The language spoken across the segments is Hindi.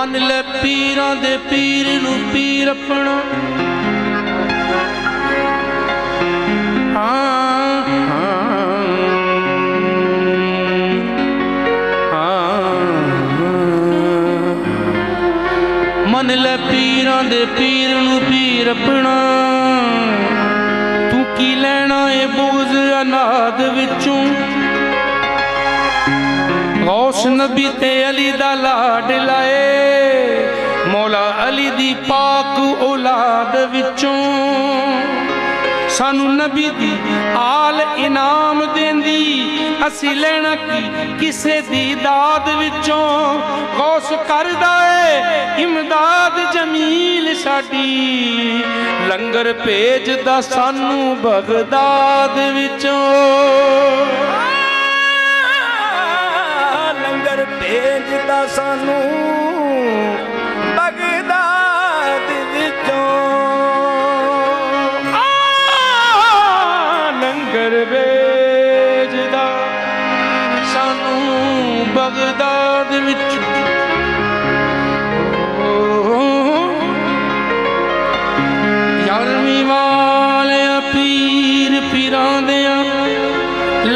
मन ले पीरां दे पीर नू पीर अपना। मन ले पीरां दे पीर नू पीर अपना। तू की लेना है बोझ अनाद विचों। गौस नबी ते अली दा लाड लाए मौला अली दी पाक औलाद विचों। सानू नबी दी आल इनाम देंदी असी लेना की किसे दी दाद विचों। गौस करदा है इमदाद जमील साडी लंगर भेजदा सानू बगदाद विचों। भेजदा सानू बगदाद विचों। लंगर भेजदा सानू बगदाद विचों। यारवीं वाले पीर पीरां दियां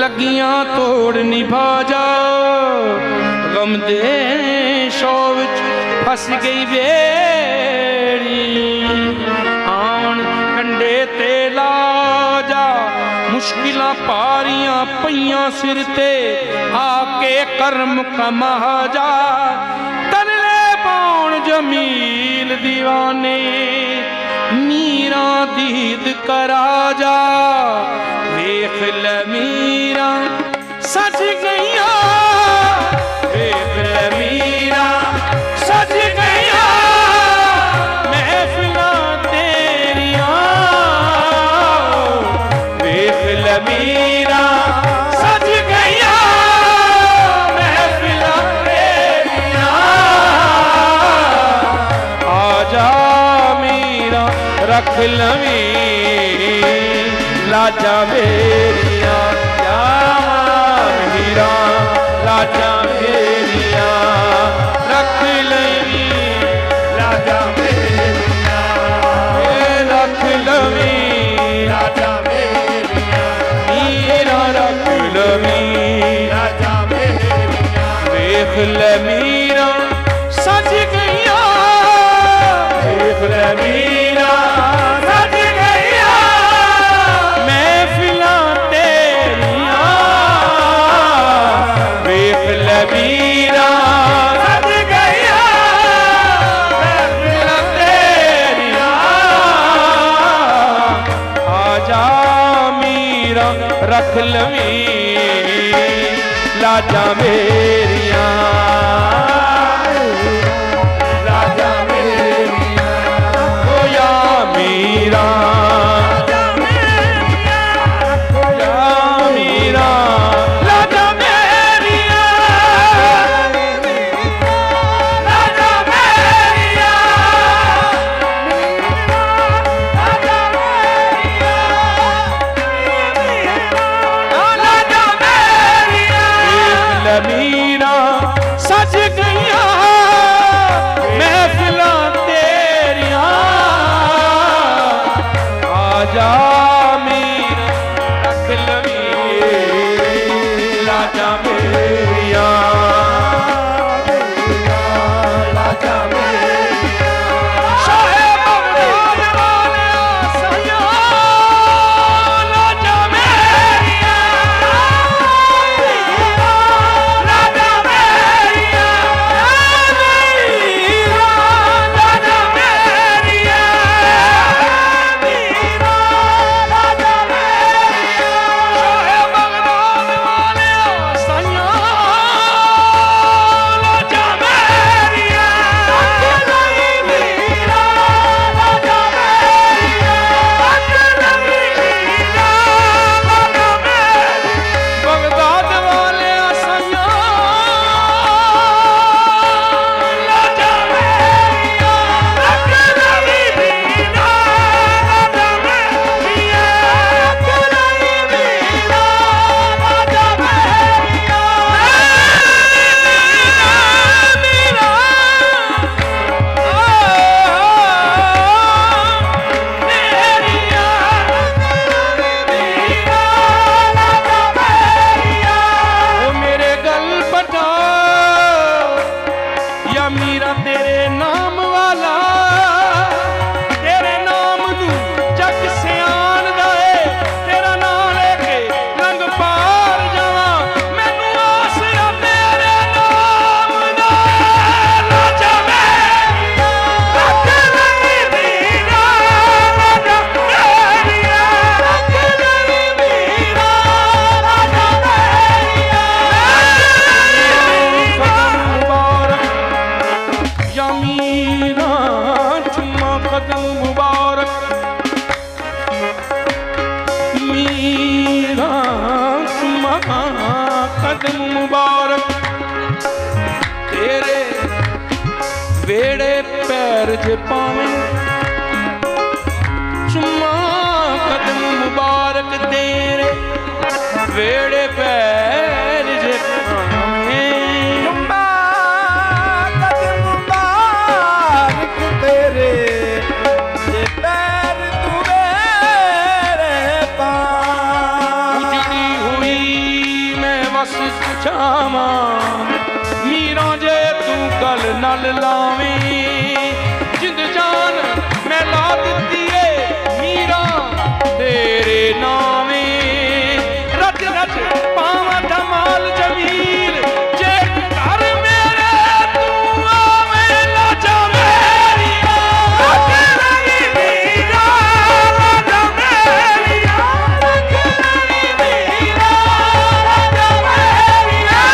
लगियां तोड़ निभा जा। गम दे शौ विच फस गई बेड़ी आन कंडे ते ला जा। मुश्किलां पारियां पईयां सिर ते आके कर्म कमा जा। तरले पाउण जमील दीवाने मीरा दीद करा जा। वेख ले मीरा सज गईया मीरा सज गया महफिलां तेरियां। वेख ले मीरा सज गया महफिलां तेरियां। आजा मीरा रख लवीं लाजा मेरियां। या मीरा लाजा रख लवी राजा मेरिया। रख लवी राजा मेरिया। मीरा रख लवी राजा मेरिया। वेख ले मीरा सज गईया। वेख ले मीरा सज गईया महफिलां तेरियां। वेख ले मीरा रख लवीं लाजा मेरियां। ਤੇਰੇ ਵੇੜੇ ਪੈਰ ਜੇ ਪਾਵੇਂ ਚੁੰਮਾ ਕਦਮ ਮੁਬਾਰਕ ਤੇਰੇ ਵੇੜੇ ਪੈਰ ਜੇ ਪਾਵੇਂ ਚੁੰਮਾ ਕਦਮ ਮੁਬਾਰਕ ਤੇਰੇ ਜੇ ਪੈਰ ਤੂੰ ਮੇਰੇ ਪਾ ਉਜੜੀ ਹੋਈ ਮੈਂ ਵਸ ਛਾਵਾਂ ਮੀਰਾਂ ਜੇ ਤੂੰ ਗੱਲ ਨਾਲ ਲਾਵੇਂ ਜਿੰਦ ਜਾਨ ਮੈਂ ਲਾ ਦਿੱਤੀ ਏ ਮੀਰਾਂ ਤੇਰੇ ਨਾਵੇਂ ਰੱਜ ਰੱਜ ਪਾਵਾਂ ਧਮਾਲ ਜਮੀਲ ਜੇ ਘਰ ਮੇਰੇ ਤੂੰ ਆਵੇਂ ਲਾਜਾ ਮੇਰੀਆਂ ਰੱਜ ਰਹੀ ਮੀਰਾਂ ਲਾਜਾ ਮੇਰੀਆਂ ਰੱਜ ਰਹੀ ਮੀਰਾਂ ਲਾਜਾ ਮੇਰੀਆਂ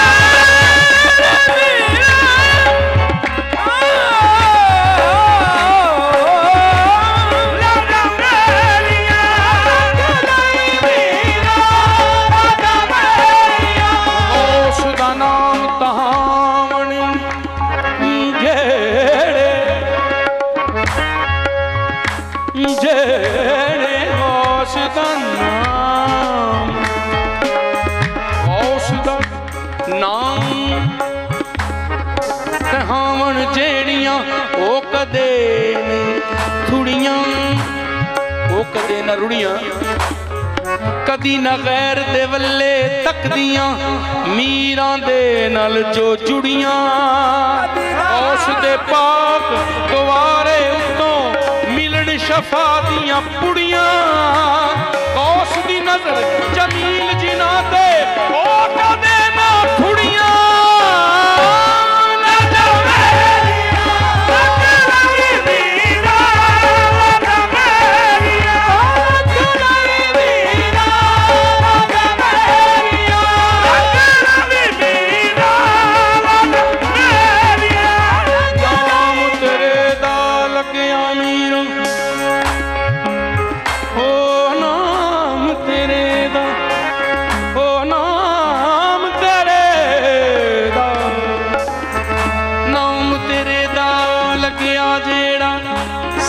ਉਸ ਦਾ ਨਾਮ ਤਾਵਣ ਜਿਹੜੇ ਉਸ ਦਾ ਨਾਮ ਕਹਾਵਣ ਜਿਹੜੀਆਂ ਉਹ ਕਦੇ ਨੇ ਥੁੜੀਆਂ ਉਹ ਕਦੇ ਨਾ ਰੁੜੀਆਂ ਕਦੀ ਨਾ ਗੈਰ ਦੇ ਵੱਲੇ ਤੱਕਦੀਆਂ ਮੀਰਾਂ ਦੇ ਨਾਲ ਜੋ ਜੁੜੀਆਂ ਉਸ ਦੇ ਪਾਕ ਦੁਆਰੇ ਉੱਤੋਂ ਮਿਲਣ ਸ਼ਫਾ ਦੀਆਂ ਪੁੜੀਆਂ ਉਸ ਦੀ ਨਜ਼ਰ ਜਮੀਲ ਜਿਨ੍ਹਾਂ ਤੇ ਉਹ ਕਦੇ ਨਾ ਥੁੜੀਆਂ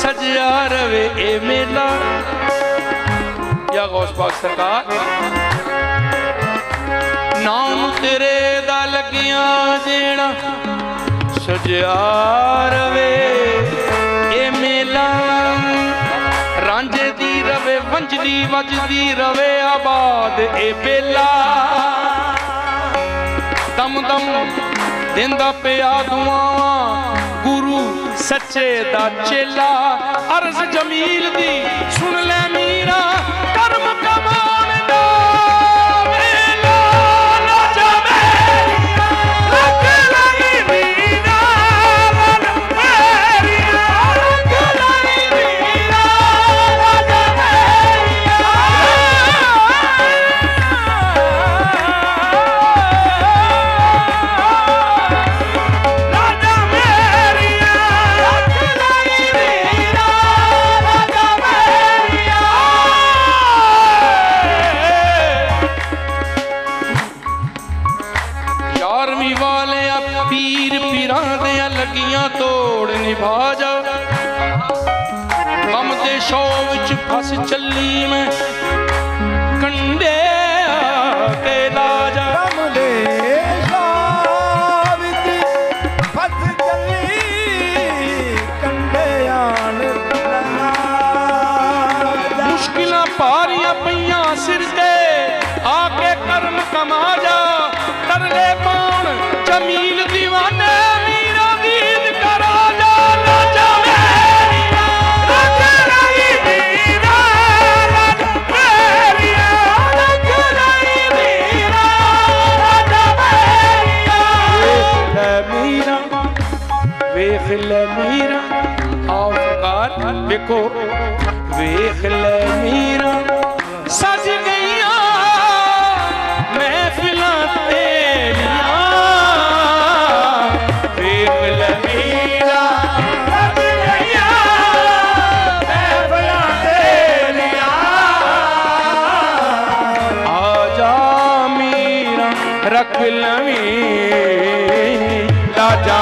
सजिया रवे ए मेला या गौस पाक सरकार नाम तेरे दा लगिया जेड़ा सजिया रवे ए मेला रांझे दी रवे वंजदी वजदी रवे आबाद ए बेला दम दम दिंदा पिया दुआवां गुरु सच्चे दा चेला अर्ज जमील दी सुन ले मीरा कर्म कमान दा वेला लाजा मेरिया रख लई मीरा मेरिया रख लई मीरा लाजा मेरिया लगियां तोड़ निभा जा गम दे शौ विच फस चली मैं कंडे ते ला जा गम दे शौ विच फस चली कंडे आन मुश्किलां पारियां पईयां सिर ते आके कर्म कमा जा तरले पाउण जमील दीवाने वेख ले मीरा आओ सरकार देखो वेख ले मीरा सज गईया महफिलां तेरियां वेख ले मीरा सज गईया महफिलां तेरियां आजा मीरा रख लवी लाजा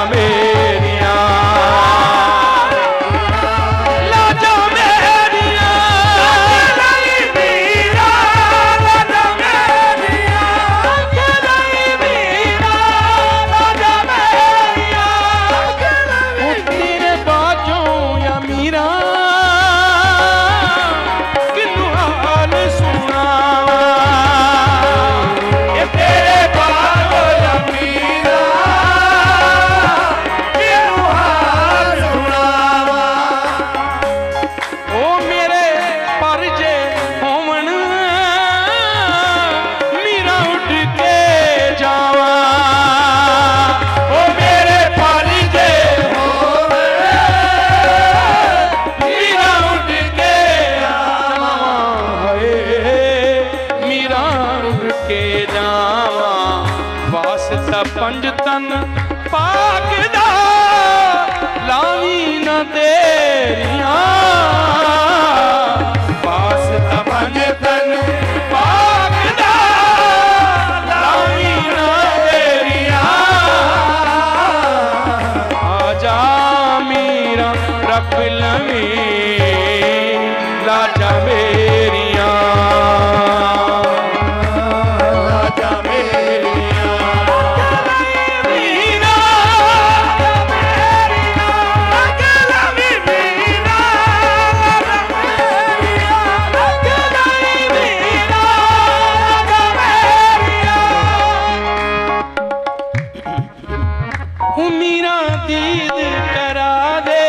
मीरा दीद करा दे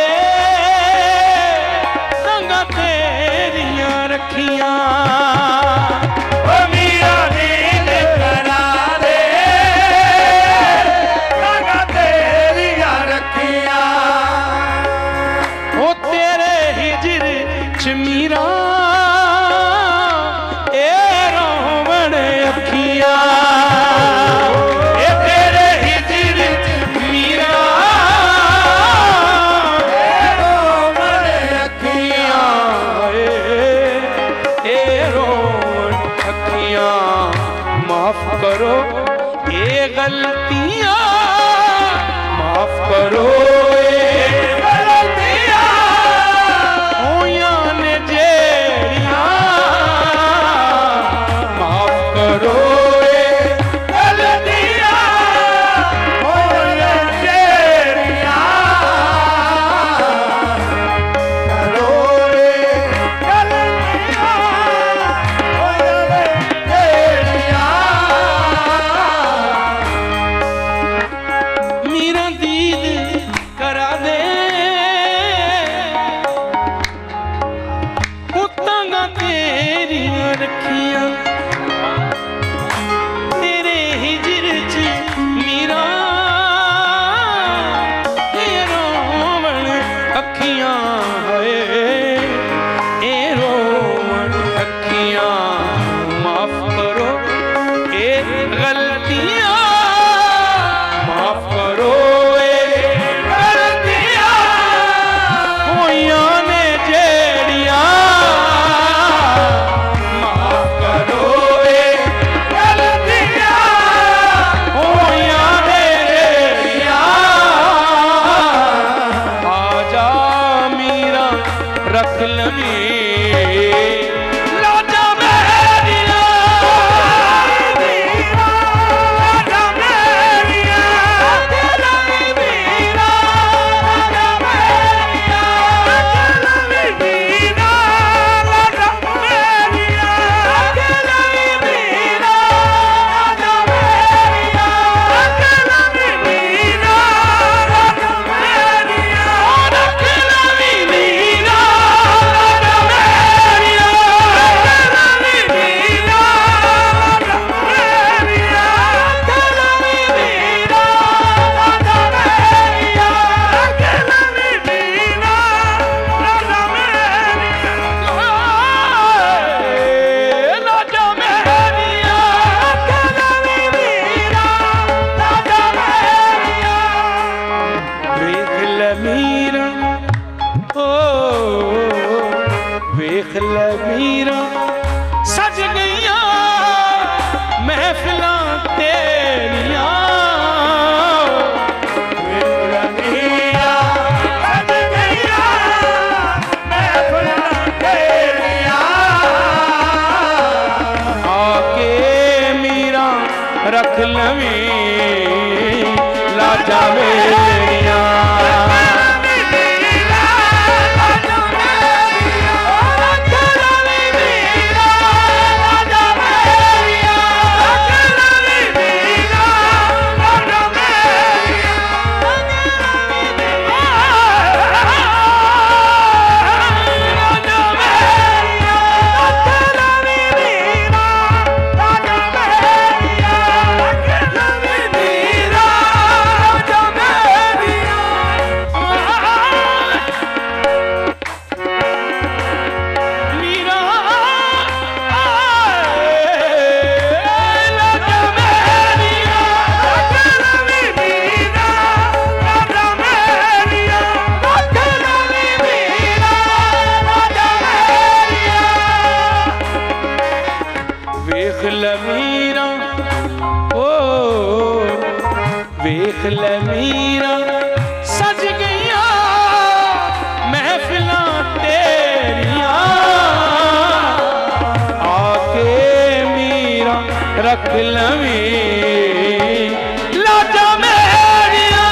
रंगा तेरियां रखियां ओ मीरा दीद करा दे रंगा तेरियां रखियां ओ तेरे हिजर च मीरा करो ये गलतियां माफ करो ये गलतियां होइयां ने जेड़ियां माफ करो ये गलतियां होइयां जेड़ियां करो ये गलतियां होइयां जेड़ियां मीरा दीद करा दे उतांगा तेरियां रखियां तेरे हिजर च मीरा ए रोवण अखियां है ए रोवण अखियां माफ करो ए गलतियां माफ करो ए गलतियां होइयां ने जेड़ियां माफ करो ए गलतियां होइयां ने जेड़ियां आजा मीरा रख लवी वेख ले मीरा सज गईयां महफिलां तेरियां वेख ले मीरा सज गईयां महफिलां तेरियां आके मीरा रख लवी लाजा मेरियां वेख ले मीरा सज गईयां महफिलां तेरियां आके मीरा रख लवी लाजा मेरियां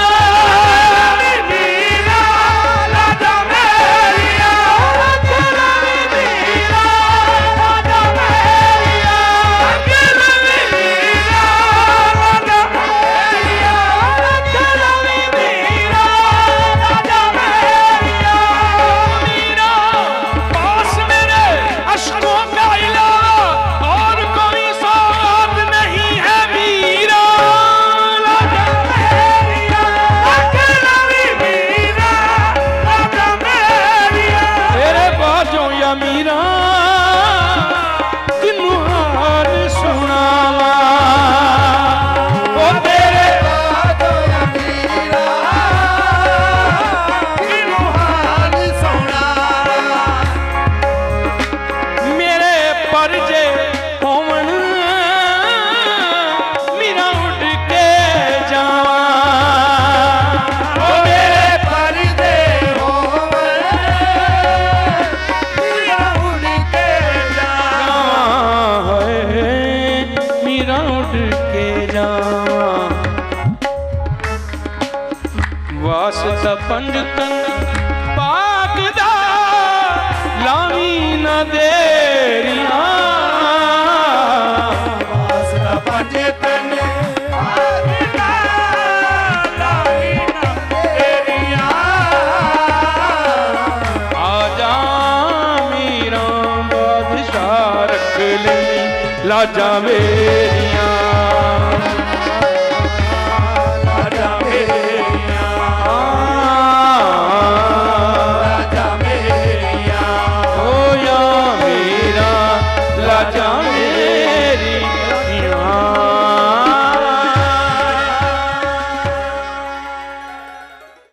लाजा मेरियां रख लवी मीरा लाजा मेरियां रख लवी मीरा लाजा मेरियां रख लवी ਵਾਸਤਾ ਪੰਜ ਤਨ ਪਾਕ ਦਾ ਲਾਵੀ ਨਾ ਦੇਰੀਆਂ ਵਾਸਤਾ ਪੰਜ ਤਨ ਪਾਕ ਦਾ ਲਾਵੀ ਨਾ ਦੇਰੀਆਂ ਆ ਜਾ ਮੀਰਾਂ ਬਾਦਸ਼ਾਹ ਰੱਖ ਲਈ ਲਾਜਾਂ ਮੇਰੀਆਂ